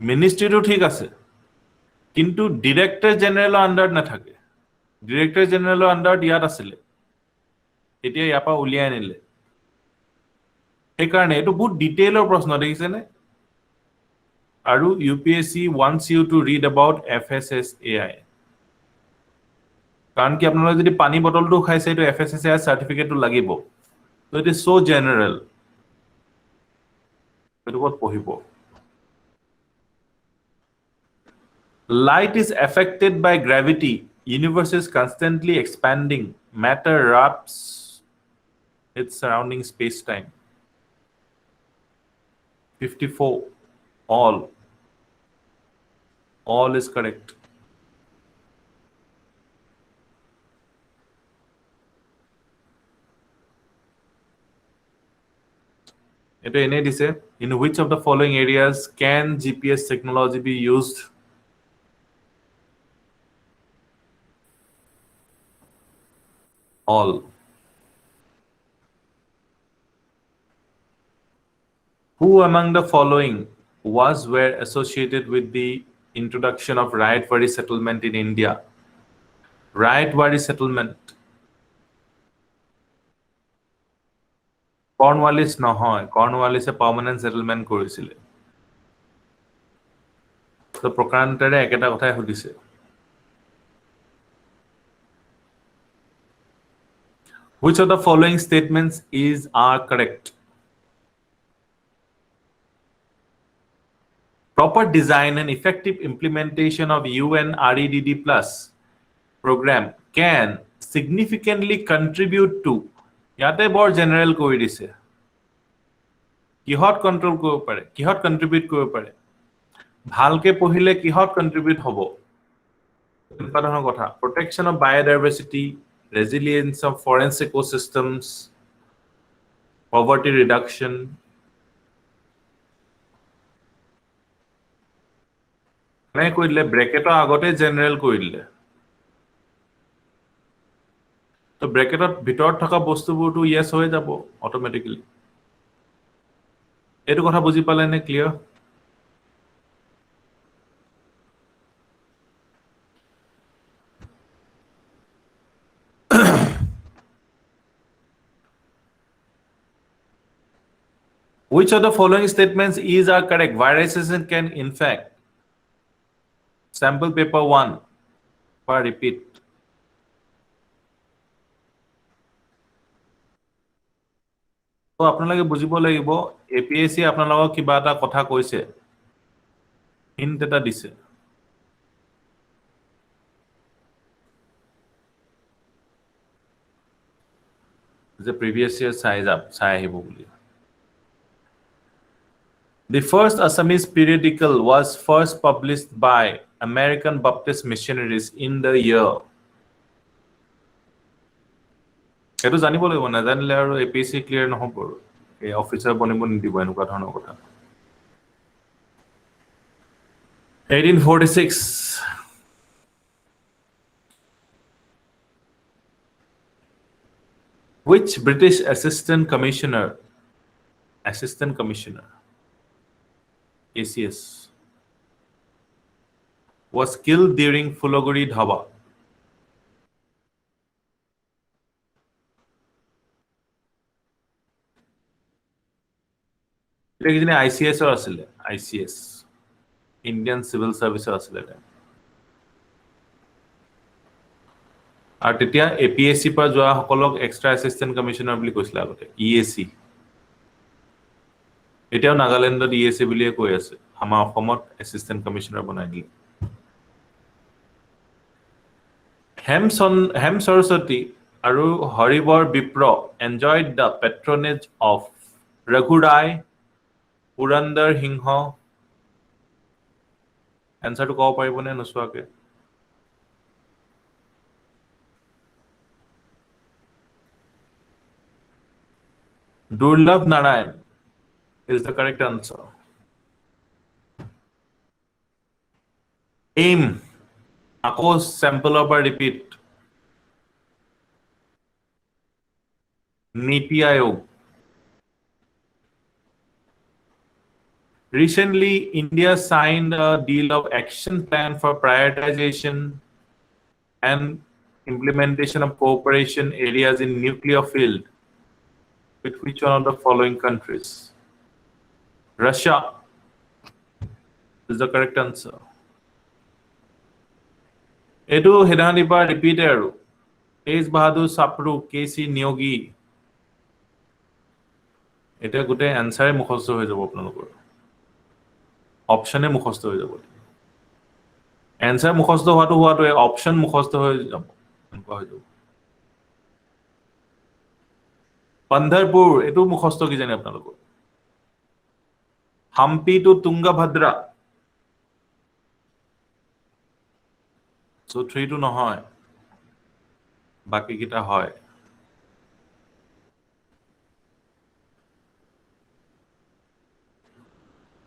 মিনিষ্ট্ৰীটো ঠিক আছে কিন্তু ডিৰেক্টৰ জেনেৰেলৰ আন্ডাৰত নাথাকে ডিৰেক্টৰ জেনেৰেলৰ আন্ডাৰত ইয়াত আছিলে এতিয়া ইয়াৰ পৰা উলিয়াই আনিলে সেইকাৰণে এইটো বহুত ডিটেইলৰ প্ৰশ্ন দেখিছেনে আৰু UPSC wants you to read about FSSAI কাৰণ কি আপোনালোকে যদি পানী বটলটো খাইছে এইটো FSSAI চাৰ্টিফিকেটটো লাগিব তো ইট ইজ সো জেনেৰেল এইটো ক'ত পঢ়িব Light is affected by gravity. Universe is constantly expanding. Matter wraps its surrounding space-time. 54. All. All is correct. Ito ene dise. In which of the following areas can GPS technology be used? All. Who among the following were associated with the introduction of right-wari settlement in India? Right-wari settlement. Cornwallis নহয় Cornwallis permanent settlement কৰিছিলে তো প্ৰকাৰান্তৰে একেটা কথাই সুধিছে Which of the following statements are correct? Proper design and effective implementation of UNREDD+ program can significantly contribute to ইয়াতে বৰ general কৰি দিছে কিহত কন্ট্ৰোল কৰিব পাৰে কিহত কন্ট্ৰিবিউট কৰিব পাৰে ভালকে পঢ়িলে কিহত কন্ট্ৰিবিউট হ'ব উৎপাদনৰ কথা protection of biodiversity resilience of forest ecosystems poverty reduction নাই কৰিলে ব্ৰেকেটৰ আগতে জেনাৰেল কৰিলে তো ব্ৰেকেটত ভিতৰত থকা বস্তুবোৰটো ইয়েস হৈ যাব অটোমেটিক্যালি এটো কথা বুজি পালে নে clear Which of the following statements is are correct? Viruses can infect. Sample paper 1. For repeat. তো আপোনালোকে বুজিব লাগিব এপিএসসি আপোনালোকক কিবা এটা কথা কৈছে হিন্ট এটা দিছে যে previous year চাই আহিব বুলি The first Assamese periodical was first published by American Baptist missionaries in the year এটো জানিব লাগিব না জানিলে আৰু এপিএসসি ক্লিয়াৰ নহব এই অফিচাৰ বনিব নিদিব এনেকুৱা ধৰণৰ কথা 1846 Which British assistant commissioner ACS was killed during Fulaguri Dhaba? এটা কি জানি ICS or আসলে ICS Indian Civil Service আসলে আর তেতিয়া APSC পৰা যোৱা সকলক এক্সট্ৰা এসিস্ট্যান্ট কমিশনাৰ বুলি কৈছিল আগতে EAC এতিয়াও নাগালেণ্ডত EAC বুলিয়ে কৈ আছে আমাৰ অসমত এসিস্ট্যান্ট কমিশনাৰ বনাই দিলে হেম সৰস্বতী আৰু হৰিবৰ বিপ্ৰ enjoyed the patronage of ৰঘুৰাই Purandar সিংহ এনসাৰটো ক'ব পাৰিবনে নচোৱাকে Durlabh Narayan is the correct answer. Aim. Ako sample of a repeat. Niti Aayog. Recently, India signed a deal of action plan for prioritization and implementation of cooperation areas in nuclear field with which one of the following countries? Russia is the correct answer. Edu Hedanipa repeat eru. Teজ Bahadur Sapru, KC Nyogi. এটা গোটেই এনসাৰে মুখস্থ হৈ যাব আপোনালোকৰ অপচনে মুখস্থ হৈ যাব answer মুখস্থ হোৱাটো অপচন মুখস্থ হৈ যাব এনেকুৱা হৈ যাব পন্ধৰপুৰ এটো মুখস্থ কি জানে আপোনালোকৰ হাম্পি টু তুঙ্গভদ্ৰা সো 3 টু নহয় বাকি কিটা হয়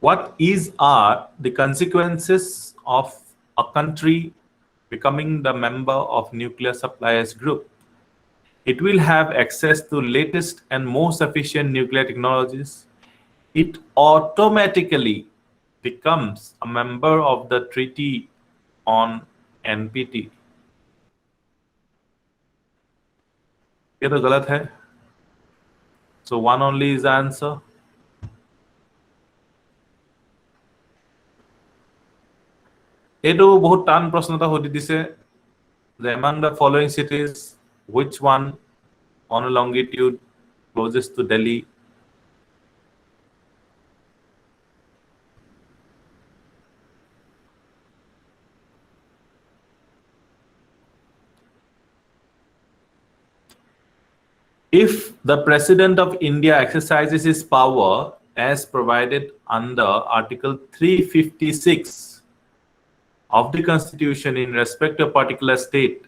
What are the consequences of a country becoming the member of nuclear suppliers group? It will have access to latest and most efficient nuclear technologies. It automatically becomes a member of the Treaty on NPT. ये तो गलत है. So one only is the answer. এটো বহুত টান প্ৰশ্ন এটা হদি দিছে যে among the following cities which one on a longitude closest to Delhi If the President of India exercises his power as provided under Article 356 of the Constitution in respect to a particular state,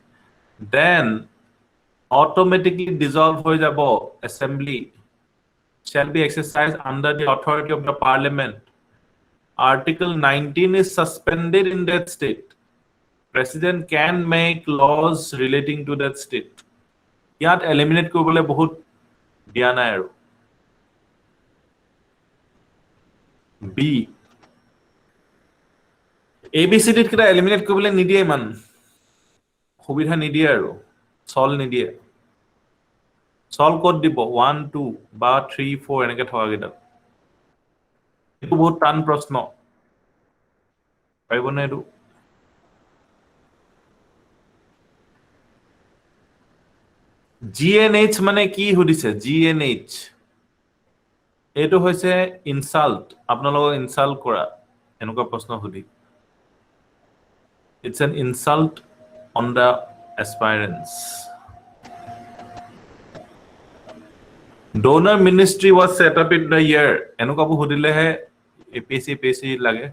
then automatically dissolve হৈ যাব assembly shall be exercised under the authority of the parliament. Article 19 is suspended in that state. President can make laws relating to that state. ইয়াত eliminate কৰিবলৈ বহুত দিয়া নাই আৰু B ABCD কিটা eliminate কৰিবলৈ নিদিয়ে ইমান সুবিধা নিদিয়ে আৰু সল নিদিয়ে সল কোড দিব 1 2 বা 3 4 এনেকে থকা কিটা এইটো বহুত টান প্ৰশ্ন পাৰিবনে এইটো GNH মানে কি সুধিছে GNH এইটো হৈছে ইনসাল্ট আপোনালোকক ইনসাল্ট কৰা এনেকুৱা প্ৰশ্ন সুধি It's an insult on the aspirants. Donor ministry was set up in the year. এনেকুৱাবোৰ সুধিলেহে APSC লাগে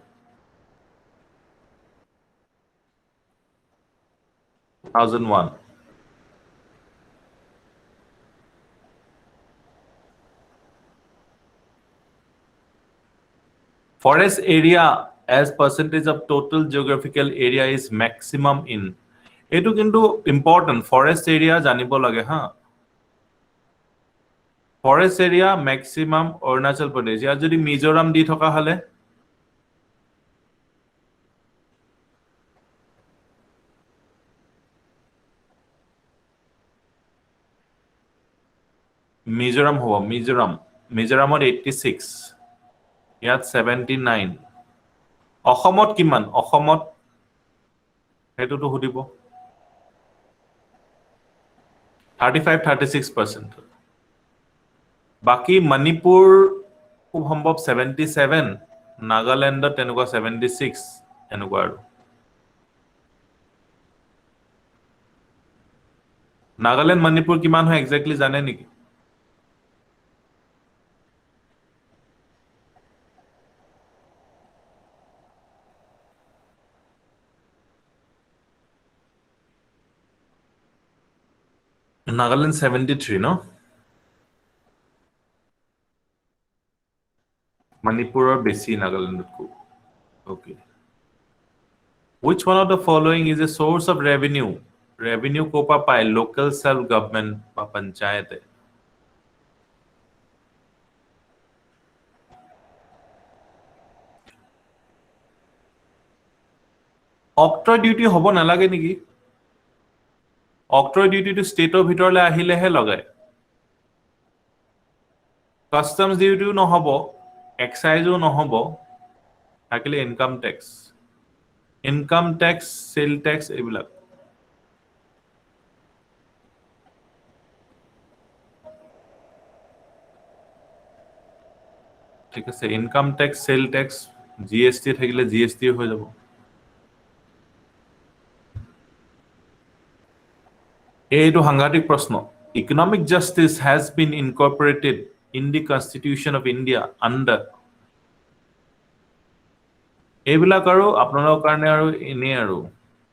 2001. Forest area as percentage of total geographical area is maximum in. এইটো কিন্তু important. Forest area জানিব লাগে হা Forest area maximum Arunachal Pradesh ইয়াত যদি মিজোৰাম দি থকা হলে মিজোৰাম হ'ব মিজোৰামত 86 ইয়াত 79 অসমত কিমান অসমত হেতুটো সুধিব 35-36% বাকি মণিপুৰ খুব সম্ভৱ 77 নাগালেণ্ডত তেনেকুৱা 76 এনেকুৱা আৰু নাগালেণ্ড মণিপুৰ কিমান হয় এক্স্যাক্টলি জানে নেকি Nagaland 73, no? Manipur or Besi Nagaland. Okay. Which one of the following is a source of revenue? Revenue kopa pai local self-government pa panchayat. Octroi duty hobo nalage niki? Octroi duty to state of ভিতৰলে আহিলেহে লগায় customs duty no hobo excise no hobo থাকিলে income tax sale tax এইবিলাক ঠিক আছে income tax cell tax GST থাকিলে GST হৈ যাব এইটো সাংঘাতিক প্ৰশ্ন economic justice has been incorporated in the constitution of India under এইবিলাক আৰু আপোনালোকৰ কাৰণে আৰু এনে আৰু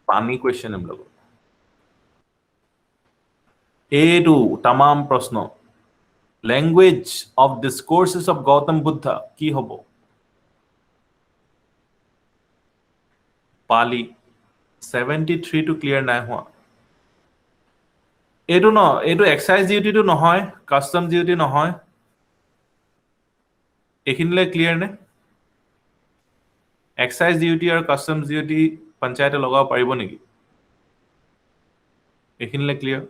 পানী কোৱেশ্চন এইবিলাক এইটো तमाम প্ৰশ্ন language of discourses of Gautam Buddha কি হ'ব Pali 73 to clear নাই হোৱা এইটো ন এইটো এক্সাইজ ডিউটি তো নহয় কাস্টম ডিউটি নহয় এখিনলে ক্লিয়াৰ নে এক্সাইজ ডিউটি আৰু কাস্টম ডিউটি পঞ্চায়তে লগাব পাৰিব নেকি এখিনলে ক্লিয়াৰ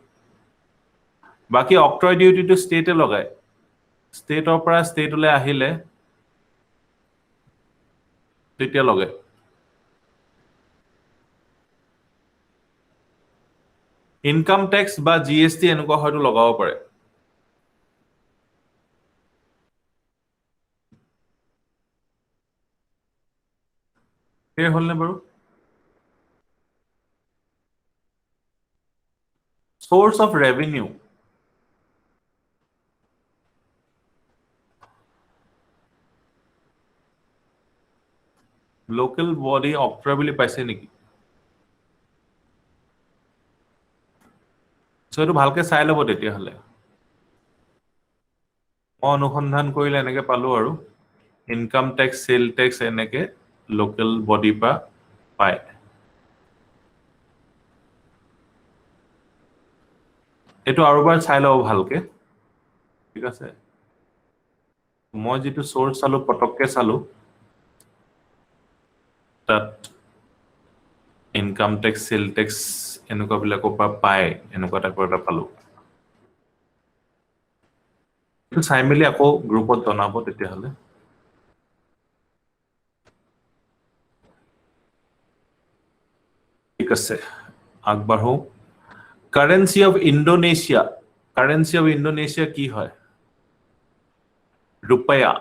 বাকি অক্ট্ৰয় ডিউটি তো ষ্টেটে লগায় ষ্টেটৰ পৰা ষ্টেটলে আহিলে তেতিয়া লগায় ইনকাম ট্যাক্স বা জিএসটি এনেকুৱা হয়তো লগাব পাৰে হলনে বাৰু source of revenue local body octroi বুলি পাইছে নেকি সো এটো ভালকে চাই লব তেতিয়া হলে অনুসন্ধান কৰিলে এনেকে পালো আৰু ইনকাম ট্যাক্স সেল ট্যাক্স এনেকে লোকাল বডি পা পায় এটো আৰুবাৰ চাই লও ভালকে ঠিক আছে মই যেটো সোৰ্স চালো পটককে চালো তাত ইনকাম ট্যাক্স সেল ট্যাক্স এনেকুৱা বিলাকৰ পৰা পায় এনেকুৱা টাইপৰ এটা পালো তো চাই মেলি আকৌ গ্ৰুপত জনাব তেতিয়া হলে ঠিক আছে আগবাঢ়ো কারেন্সি অফ ইন্দোনেশিয়া কি হয় রুপিয়া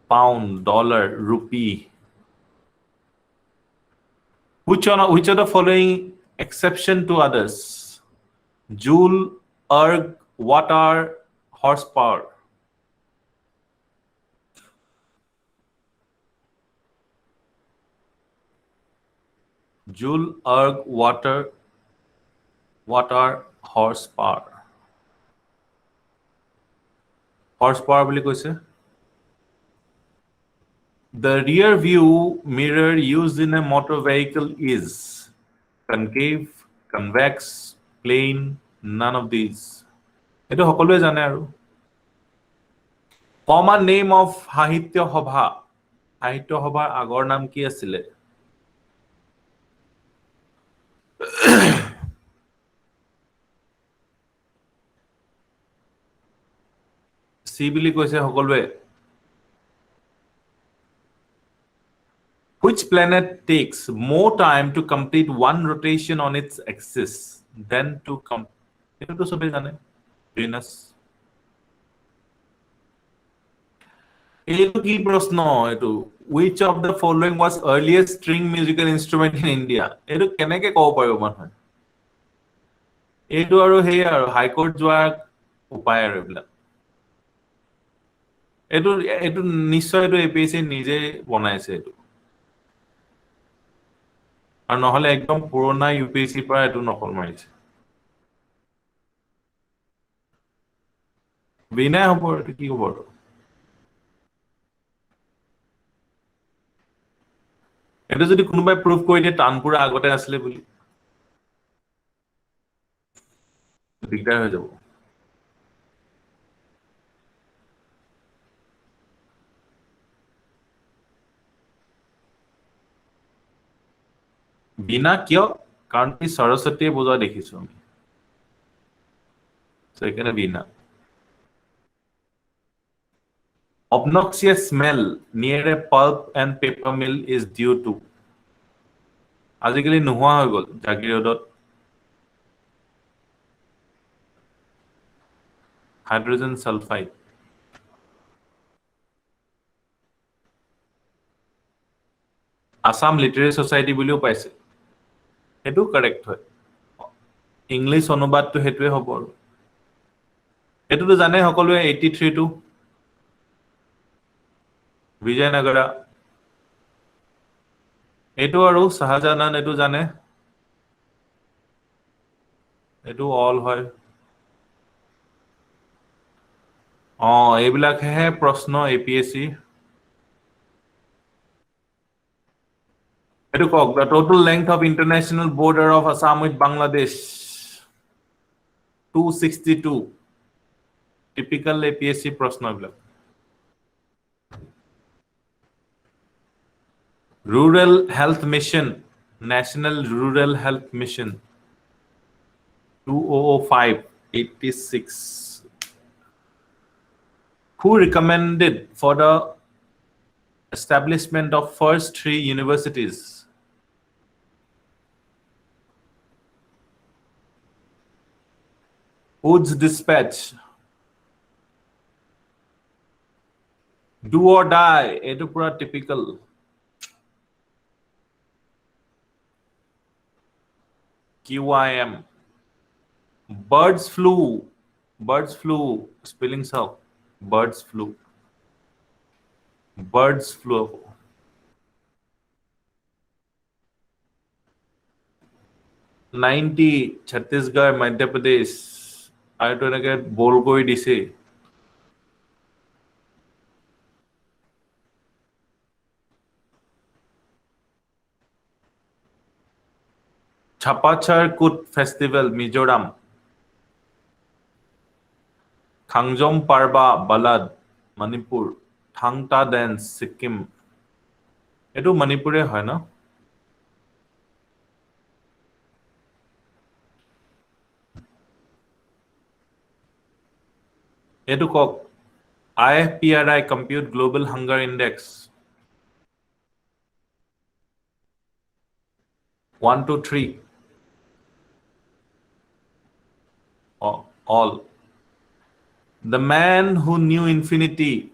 pound dollar rupee which of the following exception to others joule erg watt-hour horsepower joule erg watt-hour horsepower বুলি কৈছে The rear view mirror used in a motor vehicle is concave, convex, plane, none of these. এইটো সকলোৱে জানে আৰু Common name of সাহিত্য সভাৰ আগৰ নাম কি আছিলে চি বুলি কৈছে সকলোৱে Which planet takes more time to complete one rotation on its axis than to এইটো সবে জানে Venus এইটো কি প্ৰশ্ন এইটো which of the following was earliest string musical instrument in India এইটো কেনেকে ক'ব পাৰিব মানুহে এইটো আৰু হেই আৰু হাইকোৰ্ট যোৱা উপায় আৰু এইবিলাক এইটো নিশ্চয় এইটো APSC নিজে বনাইছে এইটো আৰু নহলে একদম পুৰণা UPSC পৰা এইটো নকল মাৰিছে বিনাই হ'ব এইটো কি হ'ব এইটো যদি কোনোবাই প্ৰুফ কৰি দিয়ে টানপুৰা আগতে আছিলে বুলি দিগদাৰ হৈ যাব বিনা কিয় কাৰণ কি সৰস্বতীয়ে বুজা দেখিছো আমি সেইকাৰণে বিনা obnoxious smell near a pulp and paper mill is due to আজিকালি নোহোৱা হৈ গ'ল জাগিৰোডত hydrogen sulphide Assam literary society বুলিও পাইছে সেইটো কাৰেক্ট হয় ইংলিছ অনুবাদটো হেতুৱে হ'ব আৰু এটোটো জানে সকলোৱে 83 টু বিজয়নগৰা এটো আৰু শাহজাহান এটো জানে এটো অল হয় এইবিলাক হে প্ৰশ্ন APSC এটো কক the total length of international border of Assam with Bangladesh 262 typical APSC প্ৰশ্ন এইবিলাক Rural Health Mission National Rural Health Mission 2005-86 Who recommended for the establishment of first 3 universities Woods Dispatch Do or Die etu pura typical QIM Birds flu spelling sao birds flu 90 Chhattisgarh Madhya Pradesh আৰু তো এনেকে বল কৰি দিছে Chapachar Kut Festival Mizoram Khangjom Parba Balad Manipur Thangta Dance Sikkim এটো মণিপুৰে হয় না এটো কক IFPRI Compute Global Hunger Index 1 2 3 all the man who knew infinity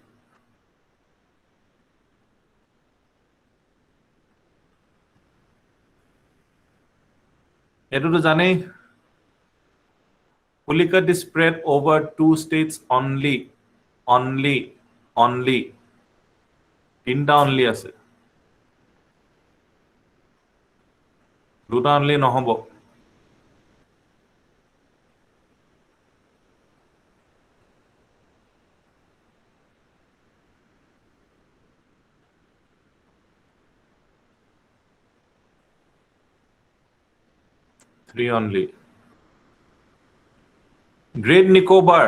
etu to jane Pulicat is spread over 2 states only তিনটা only আছে দুটা only নহব three only Great Nicobar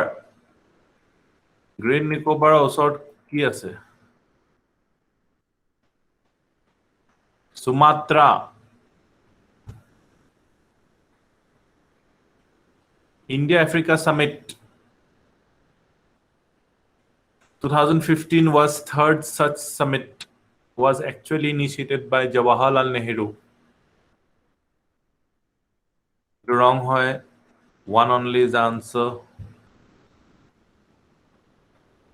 ওচৰত কি আছে Sumatra India Africa Summit 2015 was third such summit was actually initiated by Jawaharlal Nehru wrong hoy one only is the answer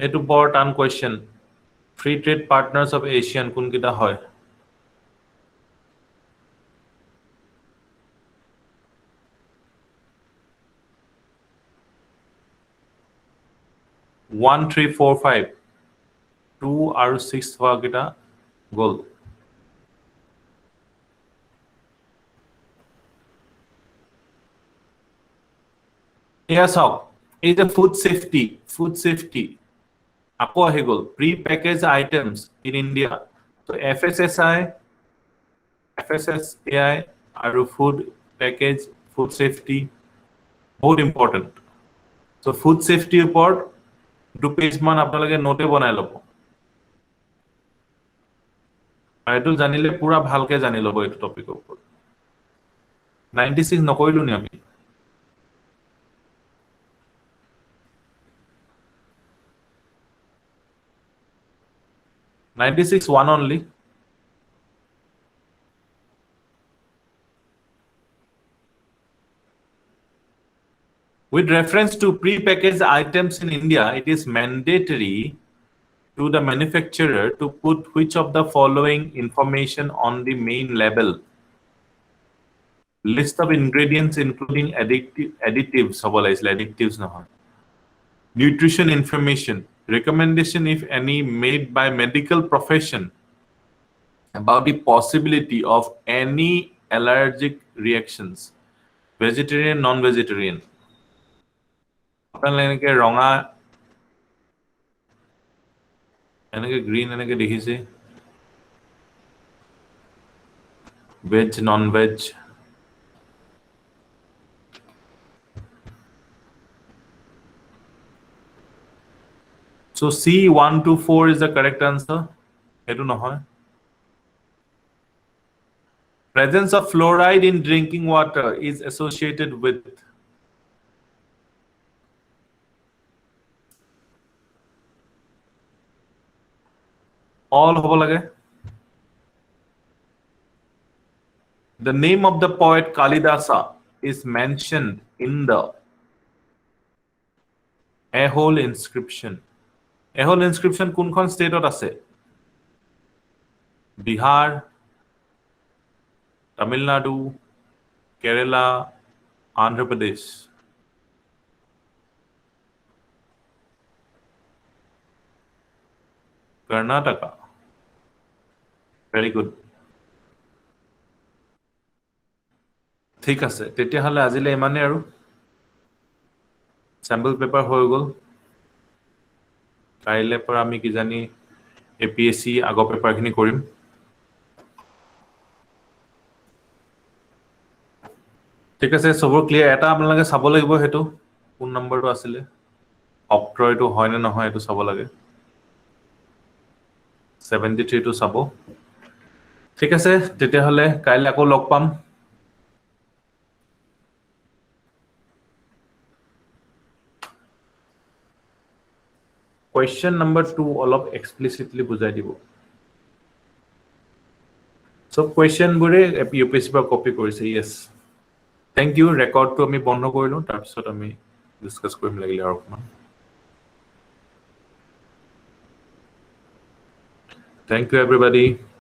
etu bor tan question free trade partners of ASEAN kun kita hoy 1 3 4 5 2 আৰু 6 হোৱা কিটা গল Yes, how is the food safety আকৌ আহি গল pre-packaged items in India so FSSAI আৰু food package food safety বহুত important so food safety ওপৰত 2 page মান আপোনালোকে নোটে বনাই লব আইটো জানিলে পুৰা ভালকে জানি লব এইটো টপিকৰ ওপৰত 96 নকৰিলো নি আমি one only with reference to pre-packaged items in India it is mandatory to the manufacturer to put which of the following information on the main label list of ingredients including additives additives nutrition information recommendation if any made by medical profession about the possibility of any allergic reactions vegetarian non-vegetarian আপোনালোকে এনেকে ৰঙা এনেকে green এনেকে দেখিছে veg non veg so C 1 to 4 is the correct answer etu নহয় presence of fluoride in drinking water is associated with all hobo lage the name of the poet Kalidasa is mentioned in the Ahole inscription কোনখন ষ্টেটত আছে বিহাৰ তামিলনাডু কেৰালা আন্ধ্ৰ প্ৰদেশ Karnataka very good ঠিক আছে তেতিয়া হলে আজিলে ইমানে আৰু স্যাম্পল পেপাৰ হৈ গল কাইলে পৰা আমি কি জানি APSC আগৰ পেপাৰখিনি কৰিম ঠিক আছে সবৰ ক্লিয়াৰ এটা আপোনালোকে চাব লাগিব হেতু কোন নম্বৰটো আছিল অক্ট্ৰয়টো হয় নে নহয় এটো চাব লাগে 73 টো চাব ঠিক আছে তেতিয়া হলে কাইলে আকৌ লগ পাম question number 2 অলপ explicitly বুজাই দিব সব কুৱেশ্যনবোৰে UPSC পৰা কপি কৰিছে য়েছ থেংক ইউ ৰেকৰ্ডটো আমি বন্ধ কৰিলোঁ তাৰপিছত আমি ডিছকাছ কৰিম লাগিলে আৰু অকণমান Thank you, everybody.